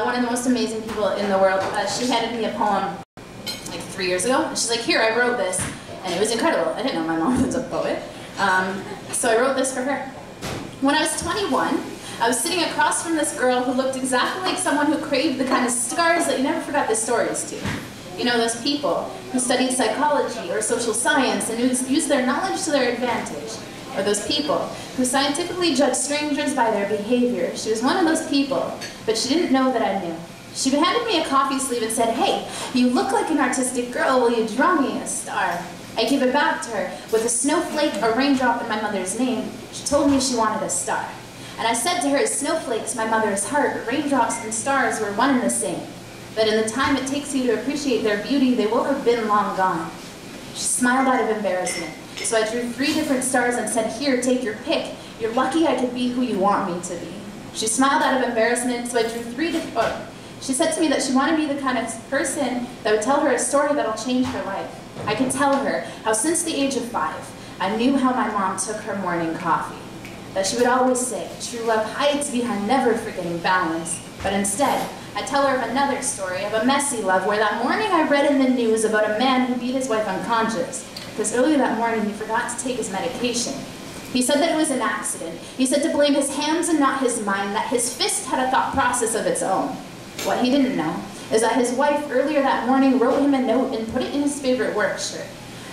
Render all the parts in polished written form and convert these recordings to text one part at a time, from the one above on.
one of the most amazing people in the world. She handed me a poem like 3 years ago. And she's like, here, I wrote this. And it was incredible. I didn't know my mom was a poet. So I wrote this for her. When I was 21, I was sitting across from this girl who looked exactly like someone who craved the kind of cigars that you never forgot the stories to. You know, those people who studied psychology or social science and who used their knowledge to their advantage. Or those people who scientifically judge strangers by their behavior. She was one of those people, but she didn't know that I knew. She handed me a coffee sleeve and said, hey, you look like an artistic girl, will you draw me a star? I gave it back to her with a snowflake, a raindrop, and my mother's name. She told me she wanted a star. And I said to her, snowflakes, my mother's heart, raindrops and stars were one and the same. But in the time it takes you to appreciate their beauty, they will have been long gone. She smiled out of embarrassment. So I drew 3 different stars and said, here, take your pick. You're lucky I could be who you want me to be. She smiled out of embarrassment, so I drew 3 different... She said to me that she wanted to be the kind of person that would tell her a story that'll change her life. I could tell her how since the age of 5, I knew how my mom took her morning coffee. That she would always say, true love hides behind never forgetting balance. But instead, I tell her of another story, of a messy love, where that morning I read in the news about a man who beat his wife unconscious, because early that morning he forgot to take his medication. He said that it was an accident. He said to blame his hands and not his mind, that his fist had a thought process of its own. What he didn't know is that his wife earlier that morning wrote him a note and put it in his favorite work shirt.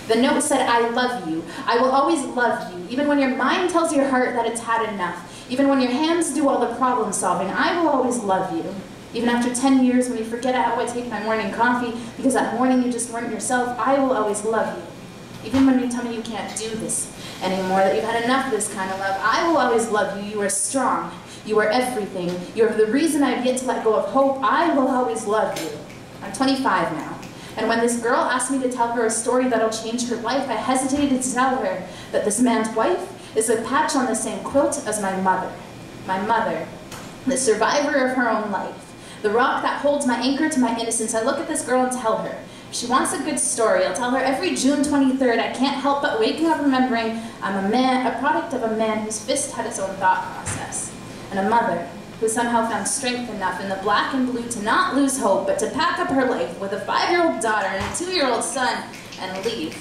The note said, I love you. I will always love you. Even when your mind tells your heart that it's had enough. Even when your hands do all the problem solving, I will always love you. Even after 10 years, when you forget how I take my morning coffee, because that morning you just weren't yourself, I will always love you. Even when you tell me you can't do this anymore, that you've had enough of this kind of love, I will always love you. You are strong. You are everything. You are the reason I've yet to let go of hope. I will always love you. I'm 25 now. And when this girl asked me to tell her a story that'll change her life, I hesitated to tell her that this man's wife is a patch on the same quilt as my mother. My mother, the survivor of her own life. The rock that holds my anchor to my innocence. I look at this girl and tell her, if she wants a good story, I'll tell her every June 23rd, I can't help but waking up remembering I'm a product of a man whose fist had its own thought process. And a mother who somehow found strength enough in the black and blue to not lose hope, but to pack up her life with a 5-year-old daughter and a 2-year-old son and leave.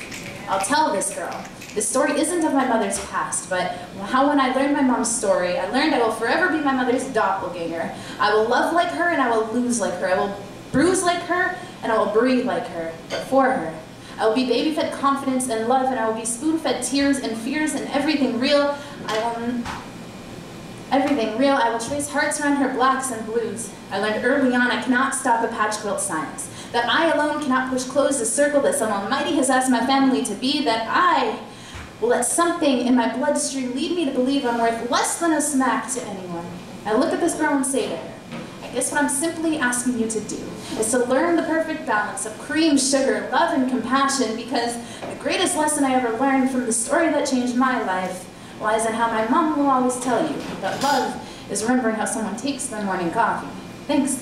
I'll tell this girl. This story isn't of my mother's past, but how when I learned my mom's story, I learned I will forever be my mother's doppelganger. I will love like her and I will lose like her. I will bruise like her and I will breathe like her, but for her. I will be baby-fed confidence and love, and I will be spoon-fed tears and fears and everything real. I will trace hearts around her blacks and blues. I learned early on I cannot stop a patch quilt science. That I alone cannot push close the circle that some almighty has asked my family to be. That I will let something in my bloodstream lead me to believe I'm worth less than a smack to anyone. I look at this girl and say to her, I guess what I'm simply asking you to do is to learn the perfect balance of cream, sugar, love, and compassion, because the greatest lesson I ever learned from the story that changed my life lies in how my mom will always tell you that love is remembering how someone takes their morning coffee. Thanks.